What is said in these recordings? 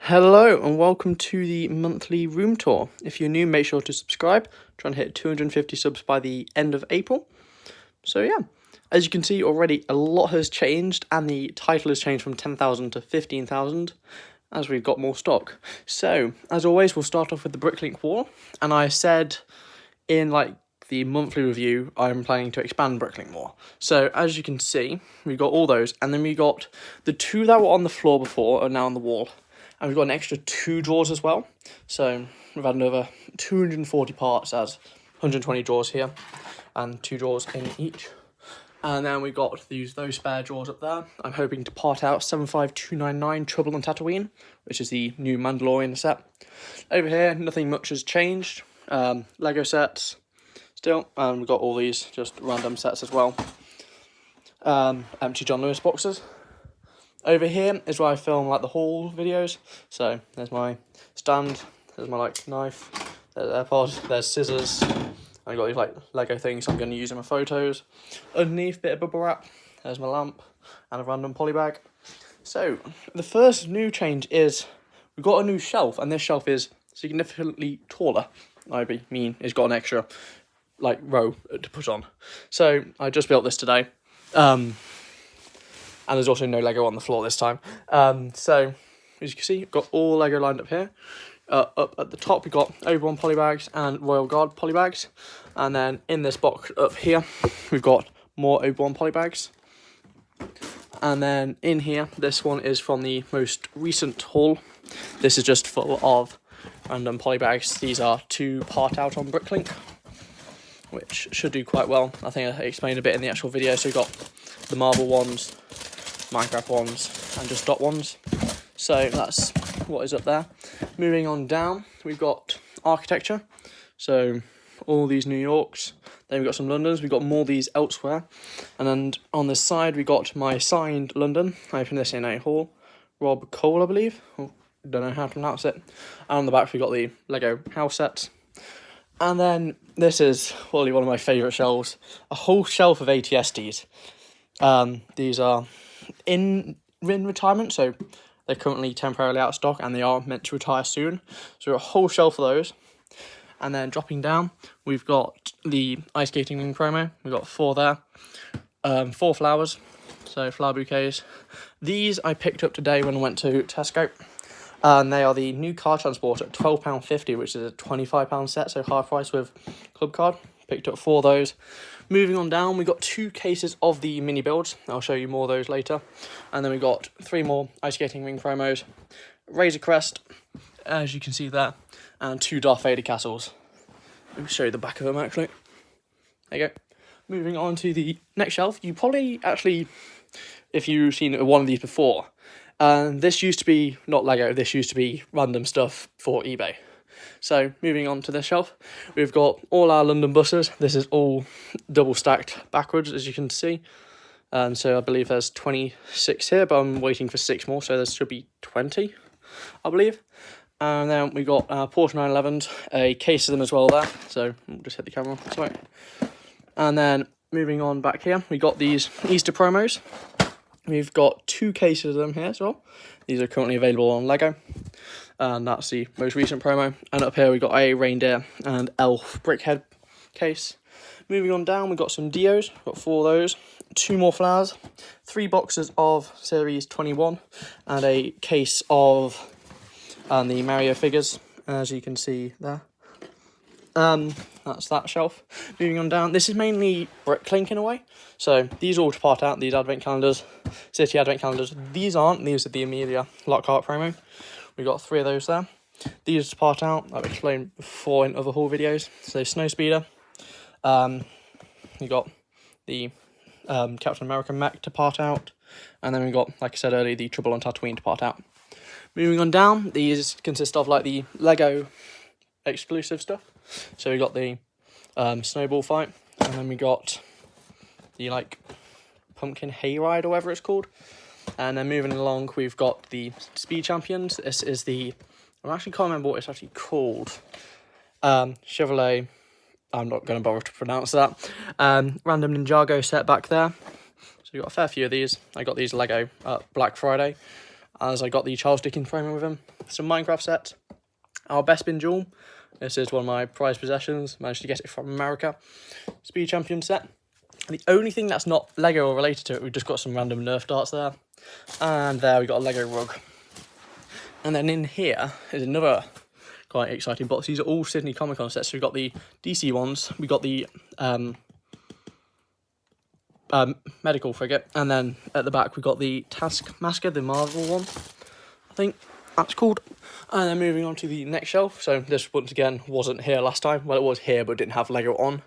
Hello and welcome to the monthly room tour. If you're new, make sure to subscribe. Trying to hit 250 subs by the end of April. So yeah, as you can see already, a lot has changed and the title has changed from 10,000 to 15,000 as we've got more stock. So as always, we'll start off with the Bricklink Wall. And I said in the monthly review, I'm planning to expand Bricklink more. So as you can see, we've got all those, and then we got the two that were on the floor before are now on the wall. And we've got an extra 2 drawers as well. So we've had another 240 parts as 120 drawers here and 2 drawers in each. And then we got those spare drawers up there. I'm hoping to part out 75299 Trouble on Tatooine, which is the new Mandalorian set. Over here, nothing much has changed. Lego sets still. And we've got all these just random sets as well. Empty John Lewis boxes. Over here is where I film the haul videos. So there's my stand, there's my knife, there's AirPod, there's scissors. I've got these Lego things I'm going to use in my photos. Underneath, bit of bubble wrap. There's my lamp and a random poly bag. So the first new change is we've got a new shelf, and this shelf is significantly taller. I mean, it's got an extra row to put on. So I just built this today. And there's also no Lego on the floor this time. So, as you can see, we've got all Lego lined up here. Up at the top, we've got Obi-Wan polybags and Royal Guard polybags. And then in this box up here, we've got more Obi-Wan polybags. And then in here, this one is from the most recent haul. This is just full of random polybags. These are 2 part out on Bricklink, which should do quite well. I think I explained a bit in the actual video. So we've got the Marvel ones, Minecraft ones, and just dot ones. So that's what is up there. Moving on down, we've got architecture. So all these New Yorks. Then we've got some Londons. We've got more of these elsewhere. And then on this side, we got my signed London. I opened this in a haul. Rob Cole, I believe. Oh, don't know how to pronounce it. And on the back, we got the Lego house sets. And then this is probably one of my favourite shelves. A whole shelf of ATSDs. These are in retirement, so they're currently temporarily out of stock and they are meant to retire soon. So a whole shelf of those. And then dropping down, we've got the ice skating ring promo. We've got 4 there. 4 flowers, so flower bouquets. These I picked up today when I went to Tesco. And they are the new car transport at £12.50, which is a £25 set, so half price with club card. Picked up 4 of those. Moving on down, we've got 2 cases of the mini builds. I'll show you more of those later. And then we've got 3 more ice skating ring promos, Razor Crest, as you can see there, and 2 Darth Vader castles. Let me show you the back of them actually. There you go. Moving on to the next shelf, you probably actually, if you've seen one of these before, this used to be not Lego, this used to be random stuff for eBay. So moving on to this shelf, we've got all our London buses. This is all double stacked backwards, as you can see. So I believe there's 26 here, but I'm waiting for 6 more, so there should be 20, I believe. And then we got Porsche 911s, a case of them as well there. So we'll just hit the camera, sorry. And then moving on back here, we got these Easter promos. We've got 2 cases of them here as well. These are currently available on Lego. And that's the most recent promo. And up here we got a reindeer and elf brickhead case. Moving on down, we've got some Dios. Got 4 of those. 2 more flowers. 3 boxes of Series 21. And a case of the Mario figures, as you can see there. That's that shelf. Moving on down, this is mainly Bricklink in a way. So these are all to part out, these advent calendars, city advent calendars. These aren't, these are the Amelia Lockhart promo. We've got 3 of those there. These are to part out, I've explained before in other haul videos. So Snowspeeder, you got the Captain America mech to part out. And then we've got, like I said earlier, the Trouble on Tatooine to part out. Moving on down, these consist of the Lego exclusive stuff. So we got the snowball fight, and then we got the pumpkin hayride or whatever it's called. And then moving along, we've got the Speed Champions. This is the, I actually can't remember what it's actually called. Chevrolet, I'm not going to bother to pronounce that. Random Ninjago set back there. So we've got a fair few of these. I got these Lego Black Friday. as I got the Charles Dickens frame with him. Some Minecraft sets. Our Best Bin Jewel. This is one of my prized possessions. Managed to get it from America. Speed Champion set. The only thing that's not Lego or related to it, we've just got some random Nerf darts there. And there we got a Lego rug. And then in here is another quite exciting box. These are all Sydney Comic Con sets. So we've got the DC ones. We got the medical frigate. And then at the back we got the Taskmaster, the Marvel one, I think that's called. And then moving on to the next shelf. So this once again wasn't here last time. Well, it was here but didn't have Lego on.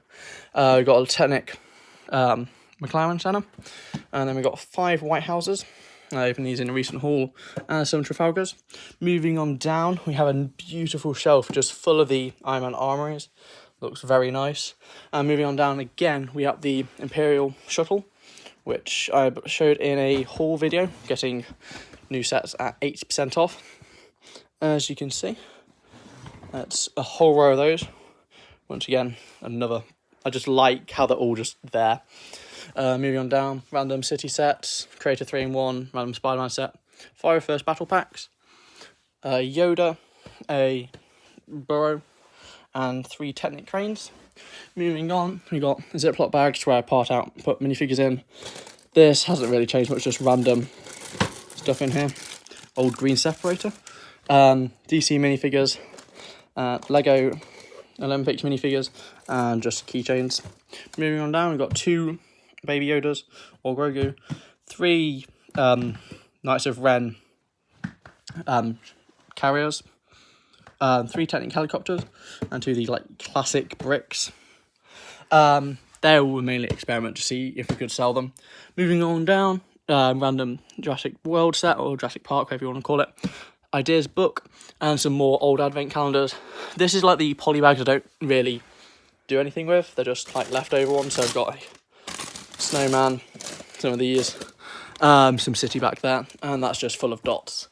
We got a Technic McLaren Centre. And then we got 5 White Houses. I opened these in a recent haul, and some Trafalgars. Moving on down, we have a beautiful shelf just full of the Iron Man armories. Looks very nice. And moving on down again, we have the Imperial Shuttle, which I showed in a haul video, getting new sets at 80% off. As you can see, that's a whole row of those. Once again, another. I just like how they're all just there. Moving on down, random city sets, Creator 3-in-1, random Spider-Man set, 5 first battle packs, Yoda, a Burrow, and 3 Technic cranes. Moving on, we got Ziploc bags where I part out, put minifigures in. This hasn't really changed much, just random stuff in here. Old green separator, DC minifigures, Lego Olympics minifigures, and just keychains. Moving on down, we've got 2 Baby Yodas or Grogu, 3 Knights of Ren carriers, 3 Technic helicopters, and 2 of these like classic bricks. They were mainly experiment to see if we could sell them. Moving on down, random Jurassic World set or Jurassic Park, whatever you want to call it. Ideas book and some more old advent calendars. This is like the poly bags I don't really do anything with. They're just like leftover ones. So I've got Snowman, some of these, some city back there, and that's just full of dots.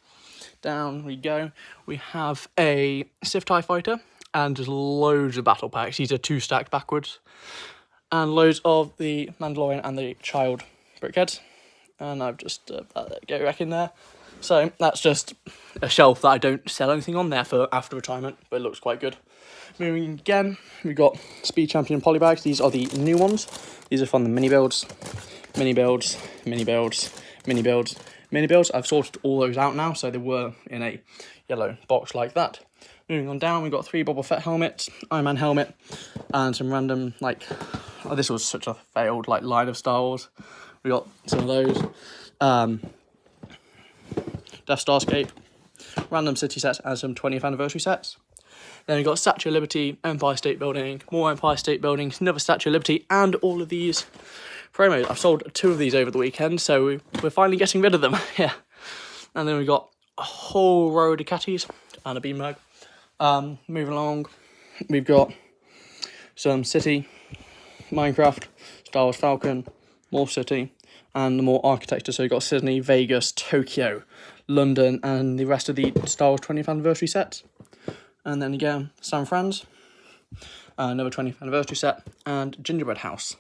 Down we go. We have a Sith TIE Fighter and just loads of battle packs. These are 2 stacked backwards, and loads of the Mandalorian and the Child Brickheads. And I've just let go back in there. So that's just a shelf that I don't sell anything on there for after retirement, but it looks quite good. Moving again, we've got Speed Champion polybags. These are the new ones. These are from the mini builds. Mini builds, mini builds, mini builds, mini builds. I've sorted all those out now, so they were in a yellow box like that. Moving on down, we've got 3 Boba Fett helmets, Iron Man helmet, and some random, like, oh, this was such a failed, like, line of Star Wars. We got some of those. Death Starscape, random city sets, and some 20th anniversary sets. Then we've got Statue of Liberty, Empire State Building, more Empire State Buildings, another Statue of Liberty, and all of these promos. I've sold 2 of these over the weekend, so we're finally getting rid of them. Yeah. And then we've got a whole row of Ducatis and a beanbag. Moving along, we've got some City, Minecraft, Star Wars Falcon, more City, and more architecture. So we've got Sydney, Vegas, Tokyo, London, and the rest of the Star Wars 20th anniversary sets. And then again, San Fran's, another 20th anniversary set, and Gingerbread House.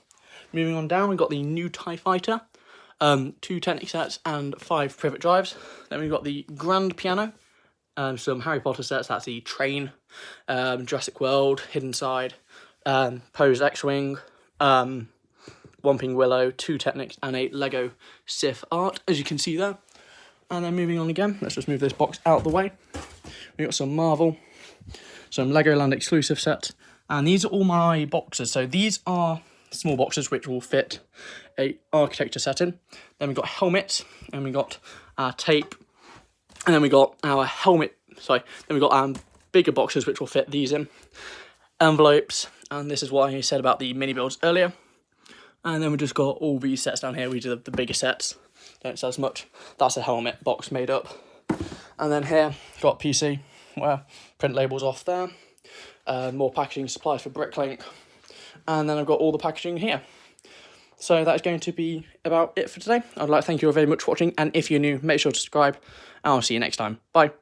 Moving on down, we've got the new TIE Fighter, 2 Technic sets, and 5 Privet drives. Then we've got the Grand Piano, some Harry Potter sets. That's the Train, Jurassic World, Hidden Side, Poe's X-Wing, Whomping Willow, 2 Technics, and a Lego Sith art, as you can see there. And then moving on again, let's just move this box out of the way. We've got some Marvel, some Legoland exclusive sets, and these are all my boxes. So these are small boxes which will fit a architecture set in. Then we've got helmets, and we got our tape, and then we got our helmet, then we've got our bigger boxes which will fit these in. Envelopes, and this is what I said about the mini builds earlier. And then we just got all these sets down here. We do the bigger sets, don't sell as much. That's a helmet box made up. And then here, got PC, where print labels off there. More packaging supplies for Bricklink. And then I've got all the packaging here. So that is going to be about it for today. I'd like to thank you all very much for watching. And if you're new, make sure to subscribe. And I'll see you next time. Bye.